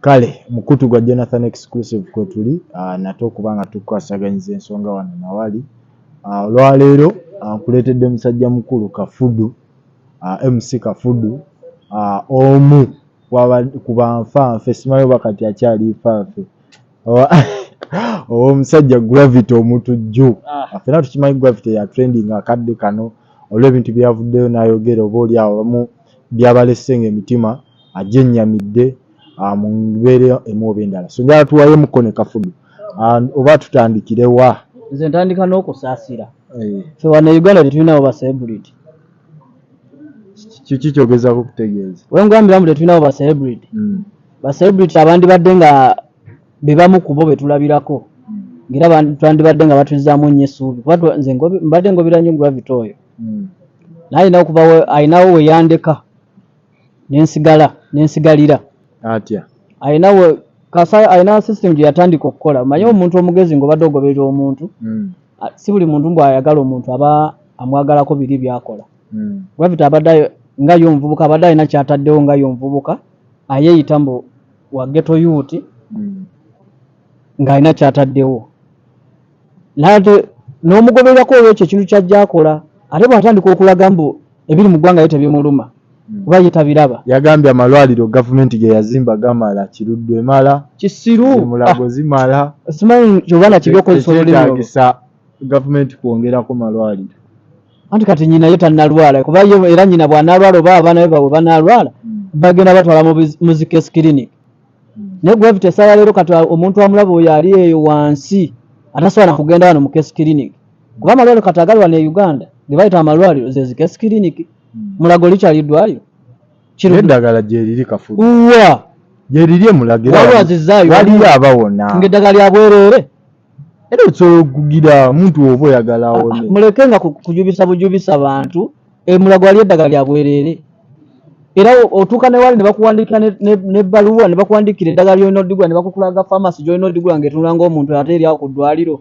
Kale mukutu gwa Jonathan exclusive kwe tuli nate okubanga tukwasaganyiza ensonga wano nawali olwaleero nkuleetedde musajja mukulu Kafudu MC Kafudu omu ku banfanfe simanyi bakati akyali nfanfe omusajja Gravity Omutujju fena tukimanyi Gravity ya trending akadde kano olw'ebintu byavuddeyo n'ayogera oba oli awo bamu byabalese ng'emitima ajennyamidde mu mbeera emu oba endala. So njala tuwaye mukone Kafudu oba tutandikire wa? Nze ntandika n'okusaasira. Ffe wano Uganda tetulinawo ba celebrity. Kiki kyogezaako kutegeeza? Wengambiramu tetulinawo ba celebrity. Ba celebrity abandibadde nga bebamu ku bo betulabirako. Ng'era twandibadde nga batuzaamu nnyo essuubi. Kuba nze mbadde ngobera nnyo Gravity oyo. Naye ayinawo we yandeka n'ensigalira. Atya? Ayina system gye yatandika okukola. Omanyi omuntu omugezi ng'obadde ogoberera omuntu. Si buli muntu bw'ayagala omuntu aba amwagalako biri by'akola. Gravity abadde nga y'omuvubuka abadde alina kyataddewo nga y'omuvubuka ayeeyita mbu wa ghetto youth ng'alina kyataddewo. N'omugobererako olw'ekyo ekintu ky'ajja akola ate bw'atandika okulaga mbu ebiri mu ggwanga ye tebimuluma kuba ye tabiraba. Yagambye amalwaliro gavumenti ge yazimba gamala, Kiruddu emala, Kisiru Mulago zimala. Simanyi kyobana kiryokozesa olulimi kyetaagisa gavumenti kwongerako malwaliro. Anti kati nyina ye tannalwala kuba ye era nyina bw'analwala oba abaana be bwe banalwala bagenda batwala mu zikesi clinic. Naye Gravity essaawa leero kati omuntu amulaba oyo ali eyo wansi atasobola kugenda wano mu kesi clinic kuba amalwaliro kati agalwa ne Uganda ge bayita amalwaliro ze zikesi clinic. Mulago likyali ddwaliro eddagala gye liri Kafudu gye liri Mulago waliyo abawona ng'eddagala lya bwereere era osobola okugira omuntu oba oyagala awone. Muleke nga bujubisa bantu Mulago wali eddagala lya bwereere era otuuka ne wali ne bakuwandiikira n'ebbaluwa ne bakuwandiikira eddagala ly'olina oddigula ne bakukulaga pharmacy gy'olina oddigula ng'etunula ng'omuntu ate eri awo ku ddwaliro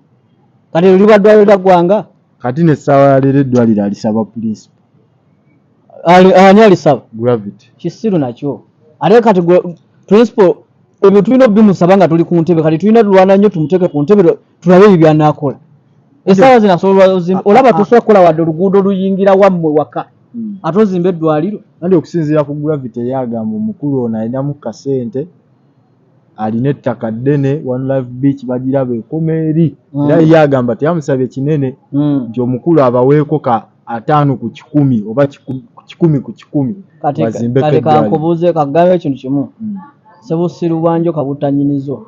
kati liba ddwaliro lya ggwanga. Kati n'essaawa ya leero eddwaliro alisaba principal. Ani alisaba? Gravity. Kisiru nakyo. Ate kati principal ebyo tulina bimusaba nga tuli ku ntebe kati tulina tulwana nnyo tumuteeke ku ntebe tulabe ebyo by'anaakola. Essaawa zino asobola olaba tosobola kukola wadde oluguudo luyingira wammwe waka ate ozimba eddwaliro. Kandi okusinziira ku Gravity yagamba omukulu ono alinamu kasente alina ettaka ddene One Life Beach bagiraba ekoma eri era yagamba teyamusabye kinene nti omukulu abaweeko ka 5 ku 10 oba 10 ku 10 bazimbeko eddwaliro. Kati kankubuuze kagambe ekintu kimu Sebusiru bwanjo kabutanyinizo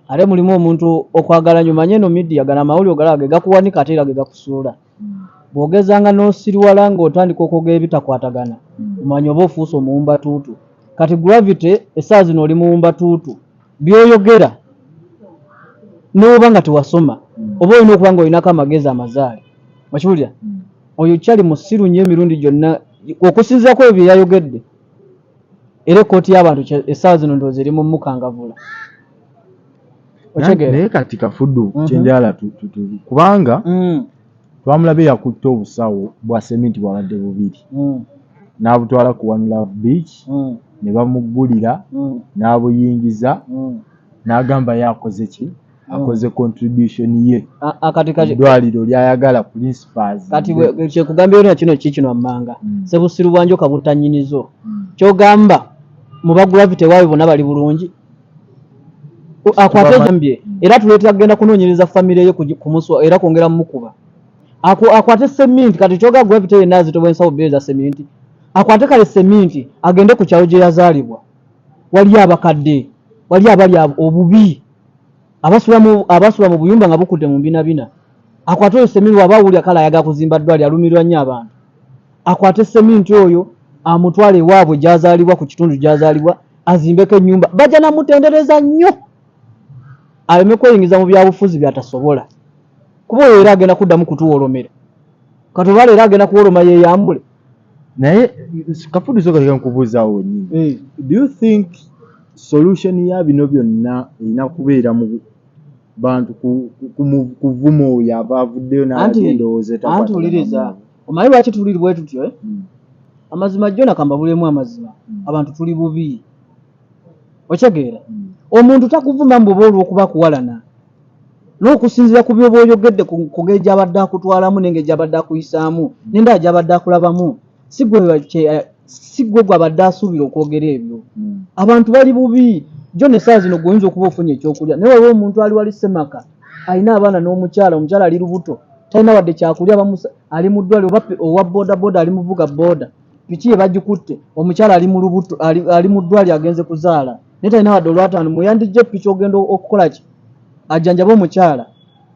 ate mulimu omuntu okwagala nnyo manye no media gana amawulire ogalage gakuwanika ate era ge gakusuula bw'ogezanga n'osiriwala ng'otandika okwogera ebitakwatagana omanye oba ofuuse omuwumba tuutu. Kati Gravity essaawa zino oli muwumba tuutu by'oyogera n'oba nga tewasoma oba olina okuba ng'olinako amagezi amazaale okiwulira oyo kyali musiru nnyo emirundi gyonna okusinziirako ebyo yayogedde era ekkooti y'abantu essaawa zino ndowooza eri mu mukangavula. Naye kati Kafudu kyenjala kubanga twamulabe yakutte obusawo bwa sementi bwabadde bubiri n'abutwala ku One Love Beach ne bamuggulira n'abuyingiza n'agamba yakoze ki akoze contribution ye eddwaliro lyayagala principals. Kati kyekugambye olina kino kikino amanga Sebusiru bwanjo kabutanyinizo kyogamba mu ba Gravity waawe bonna bali bulungi akwate jambye era tuleetera kugenda kunoonyereza famire ye ku muswa era kwongera mukuba akwate sementi kati kyoga Gravity yenna azitobwensa obubeeza sementi akwate kale sementi agende ku kyalo gye yazaalibwa wali abakadde wali abali obubi abasula mu buyumba nga bukudde mu mbinabina akwate oyo sementi waba awulira kale ayaga kuzimba ddwali alumirwa nnyo abantu akwate sementi oyo amutwale ewaabwe gyazaalibwa ku kitundu gyazaalibwa azimbeko ennyumba bajja namutendereza nnyo aleme kweyingiza mu byabufuzi byatasobola kuba oyo era agenda kuddamu kutuwolomera kati oba leero agenda kuwoloma yeeyambule. Naye Kafudu soka nkubuuzaawo wennyini do you think solution ya bino byonna erina kubeera mu bantu kuvuma oyo abavuddeyo n'endowooza anti uliriza omanyi lwaki tuli bwe tutyo amazima jjona kamba bulemu amazima abantu tuli bubi okitegeera omuntu takuvuma mbuba olw'okuba kuwalana n'okusinziira ku byoba oyogedde ku ngeri gy'abadde akutwalamu n'engeri gy'abadde akuyisaamu n'endala gy'abadde akulabamu si gwe gw'abadde asuubira okwogera ebyo abantu bali bubi jo n'essaawa zino gweoyinza okuba ofunye ekyokulya naye waliwo omuntu ali wali semaka alina abaana n'omukyala omukyala ali lubuto talina wadde kyakulya ali mu ddwaliro owa bodaboda ali muvuga boda piki ye bagikutte omukyala ali mu lubuto ali mu ddwaliro agenze kuzaala naye talina wadde olwataano muyandijje piki ogenda okukola ki ajjanjaba omukyala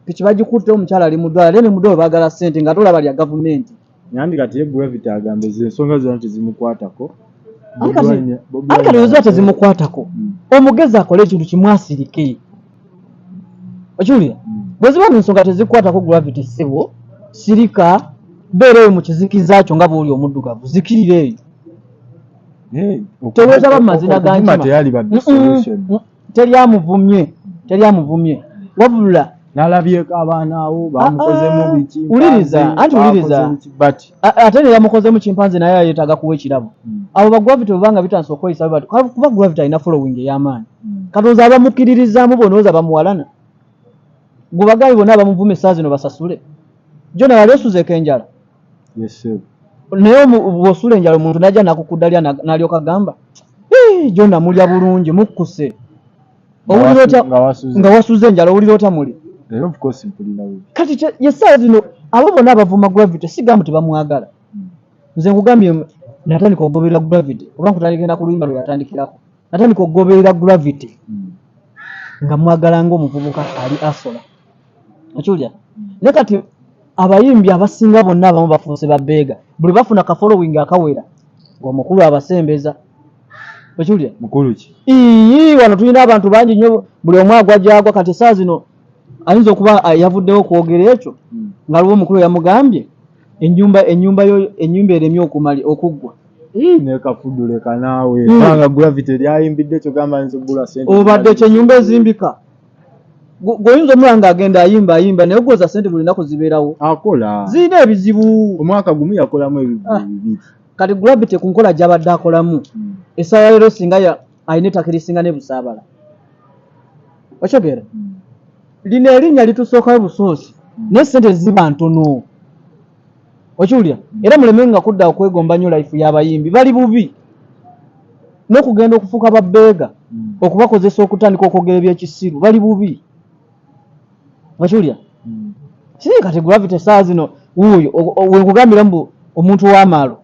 piki bagikutte omukyala ali mu ddwaliro ne mu ddwaliro baagala ssente nga tolaba lya gavumenti nandi kati ye Gravity agambe ensonga zonna tezimukwatako kati tezimukwatako omugezi akole ekintu kimwasirike okiwulira bwe ziba n'ensonga tezikwatako Gravity ssebo sirika beera eyo mu kizikiza kyo nga bw'oli omuddugavu zikirira eyo teweetaba mu mazina ga nkima teryamuvumye wabula nalabyeko abaana abo bamukozemu biki uliriza ate ne yamukozemu kimpanze naye ayetaaga kuwa ekirabo abo ba Gravity obanga bitandise okweyisa bati kuba Gravity alina following ey'amaanyi katonzi abamukkiririzaamu bonooza bamuwalana gwe bagabi bonna abamuvuma essaawa zino basasule jo naye aleesuzeeko enjala naye bw'osula enjala omuntu najja nakukuddalya n'alyoka gamba jo namulya bulungi mukkuse nga wasuze enjala owulira otamuli kati yessaawa zino abo bonna abavuma Gravity sigamba tebamwagala nze nkugambye natandika okugoberera Gravity oba nkutandikira ku luyimba lwe yatandikirako natandika okugoberera Gravity nga mwagala ng'omuvubuka ali asola okiwulira naye kati abayimbi abasinga bonna abamu bafuuse babbeega buli bafuna ka following akawera ng'omukulu abasembeza okiwulira mukulu ki wano tulina abantu bangi nnyo buli omu agwa gyagwa kati essaawa zino ayinza okuba yavuddewo okwogera ekyo nga aliwo omukulu yamugambye ennyumba eremye okuggwa ne Kafudu leka naawe banga Gravity lyayimbidde kyo gamba nze gula sente obadde ekyenyumba ezimbika gwoyinza omulaba ng'agenda ayimba naye ogwoza sente buli nnaku zibeerawo akola zirina ebizibu omwaka gumu yakolamu ebibiri kati Gravity ku nkola gy'abadde akolamu essaawa leero singa alina ettaka erisinga ne Busaabala okitegeera lino erinnya litusookayo busoosi naye sente ziba ntono okiwulira era muleme nga kudda okwegomba nnyo life y'abayimbi bali bubi n'okugenda okufuuka babbeega okubakozesa okutandika okwogera ebyekisiru bali bubi okiwulira siri kati Gravity essaawa zino wuuyo wenkugambira mbu omuntu w'amaalo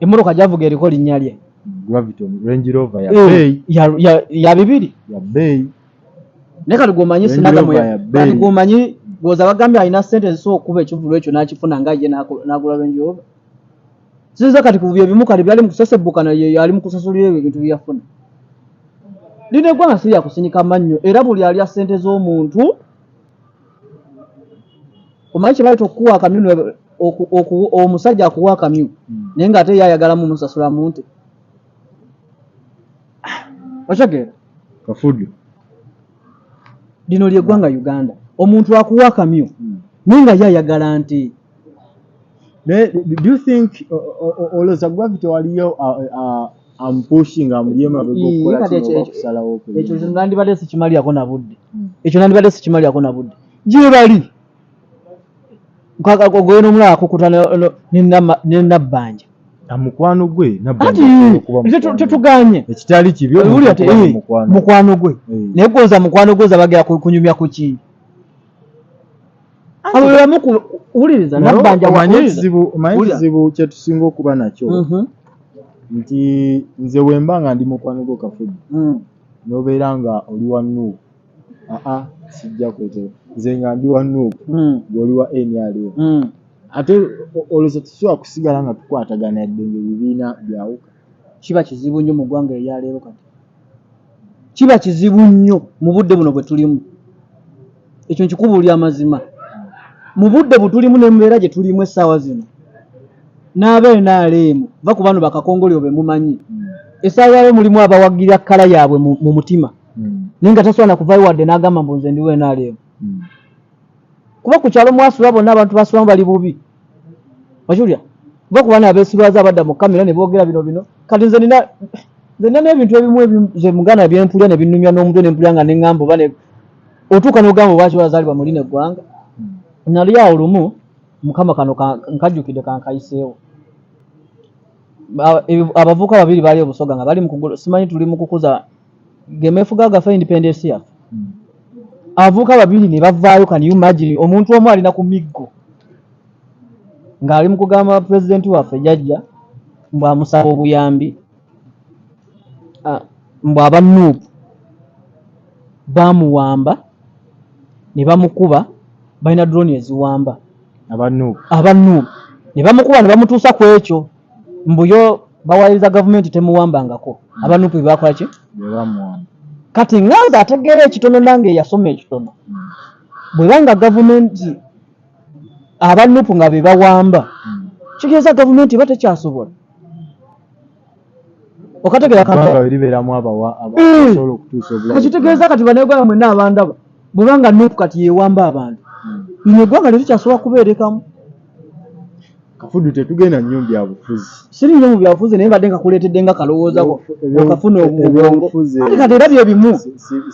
emmotoka gy'avuga eriko linnya lye Gravity Range Rover ya bibiri ya bbeeyi naye kati gwomanyi sinagamu gwomanyi gwoza bagambye alina ssente ezisobola okuba ekivulu ekyo n'akifuna nga ye n'agula Range Rover sinza kati ku byo ebimu kati byali mu kusesebbukana ali mu kusasulira ebyo ebintu byeyafuna lino eggwanga si lyakusinyika mannyo era buli alya ssente z'omuntu omanyi kye bayita okukuwa akamyu omusajja akuwa akamyu naye ng'ate ye ayagalamu musasulamu nte okitegeera Kafudu lino lyeggwanga Uganda omuntu akuwa akamyu naye nga ye ayagala nti do you think olowooza Gravity waliyo pushing amuliyema begokukola kino okusalawo ekyo nandibadde sikimalirako na budde gye bali goye n'omulala akukuta ne Nabbanja mukwano gwe tetuganye ekitali kibi mukwano gwe naye gwoza mukwano gwoza bagera kunyumya ku ki wuliriza Nabbanja kizibu kyetusinga okuba nakyo nti nze wemba nga ndi mukwano gwo Kafudu nobeera nga oli wa Nuupu sijja kwetera nze nga ndi wa Nuupu ng'oli wa NRM ate olowooza tusobola kusigala nga tukwatagana yadde ng'ebibiina byawuka kiba kizibu nnyo mu ggwanga eryaleero kati kiba kizibu nnyo mu budde buno bwe tulimu ekyo nkikubuulira amazima mu budde butulimu n'embeera gye tulimu essaawa zino n'abe-NRM va ku bano bakakongolyo be mumanyi essaawa yaabwe mulimu abawagirira kkala yaabwe mu mutima naye nga tasobola nakuvaayo wadde n'agamba mbu nze ndi NRM kuba ku kyalo mwasula bonna abantu basulamu bali bubi okiwulira va ku bana abeesilwaza abadda mu kamera ne boogera bino kati nze nze n'ebintu ebimu ze muganda byempulya ne binnumya n'omutwe ne mpulya nga neŋŋamba oba ne otuuka n'ogamba lwaki bazaalibwa mu lino eggwanga. Nali awo lumu mukama kano nkajjukidde kankayiseewo. Abavubuka babiri baali obusoga nga bali mu kugula, simanyi tuli mu kukuza gemeefuga gaffe independence yaffe. Abavubuka babiri ne bavaayo, kan you imagine, omuntu omu alina ku miggo ng'ali mu kugamba pulezidenti waffe jjajja mbw amusaba obuyambi, mbw abanuupu baamuwamba ne bamukuba, balina drone eziwamba abanuupu ne bamukuba ne bamutuusa ku ekyo, mbuyo bawaliriza gavumenti temuwambangako. Abanuupu bye bakola ki? Kati ng'aza ategeera ekitono nange yasoma ekitono. Bwe banga gavumenti abanuupu nga be bawamba, kitegeeza gavumenti eba tekyasobola. Okategeera kakitegeeza kati banegwanga mwenna abandaba bwe banga nuupu kati yewamba abantu, ino eggwanga tetukyasobola kubeerekamu. Kafudu tetugenda nnyo mu byabufuzi. Siri nnyo mu byabufuzi naye mbadde nkakuleetedde nga kalowoozako okafuna obwongo. Kati era bye bimu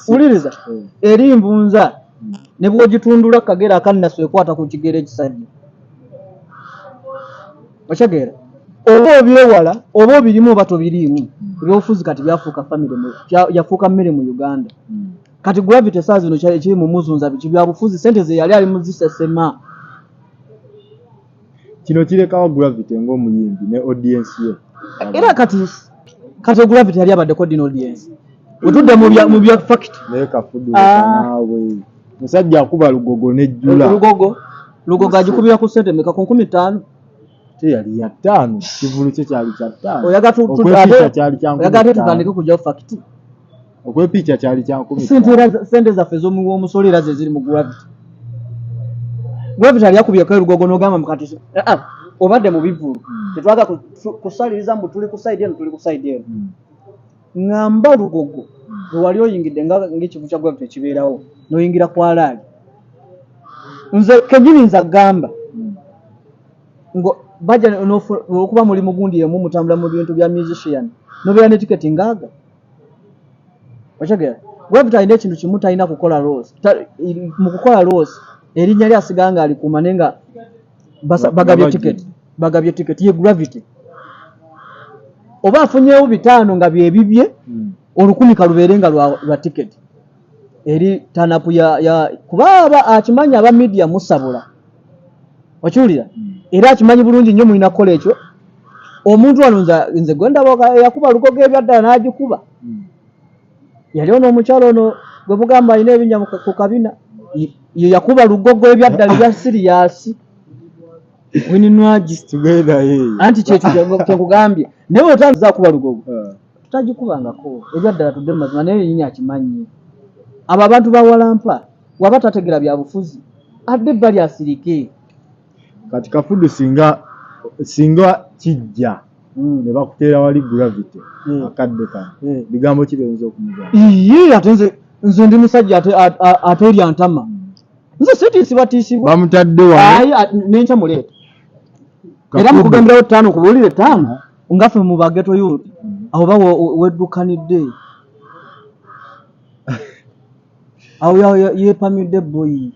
wuliriza eri nvunza ne bw'ogitundula kagera akannasu ekwata ku kigere ekisajja. Okitegeera oba obyewala oba obirimu oba tobiriimu, ebyobufuzi kati byafuuka yafuuka mmere mu Uganda. Kati Gravity saa zino ekiri mu muzunza biki byabufuzi, sente ze yali ali muzisesema. Kino kirekawo Gravity ng'omuyimbi ne audience ye. Era kati Gravity yali abaddeko dino audience. Otudde mu bya fact. Naye Kafudu naawe. Musajja akuba lugogo nejjula. Lugogo agikubira ku sente meka ku 15. Yali ya 5, kivulu kye kyali kya 5. Oyagala tutandike kujja fact. Okwepicha kyali kya 10. Sente zaffe z'omuwoomusolo era ze ziri mu Gravity. Gravity ali yakubye kwa lugogo n'ogamba mukati obadde mu bivulu tetwaga kusaliriza mbu tuli ku side eno tuli ku side eno. Ngamba lugogo wali oyingidde ng'ekivu kya Gravity kibeerawo n'oyingira ku alaali. Nze kenyini nza gamba ngo bajja okuba muli mugundi yemu mutambula mu bintu bya musician nobeera ne tiketi ngaaga. Okitegeera Gravity alina ekintu kimu talina kukola loss. Mu kukola loss erinnya lya siganga alikuuma nenga bagabye ticket ye Gravity. Oba afunyeewo 5 nga byebibye 10 kalubeerenga lwa ticket eri tanapu ya kuba akimanya aba media musabula. Okiwulira era akimanyi bulungi nnyo mulina kukola ekyo. Omuntu wano nze gwenda yakuba lugogo ebyaddala n'agikuba. Yali ono omukyalo ono gwe mugamba alina ebinnya ku kabina ye yakuba lugogo ebyaddala bya siriyasi wininwaji tugenda anti kyekyo kyekugambye naye otanza kuba lugogo tutagikubangako ebyaddala tudde mu mazima naye yennyini akimanyi. Abo abantu bawalampa waba tategera bya bufuzi adde ebbali asirike. Kati Kafudu singa kijja ne bakuteera wali Gravity akadde kano bigambo kibenza okumugamba. Ate nze ndi musajja ate erya ntama nze sitiisibwatiisibwa bamutadde wa nenkya muleeta era mukugambirawo 5 kubuulire 5 ngaffe mu bageto yuti awo ba weddukanidde awo yepamidde boyi.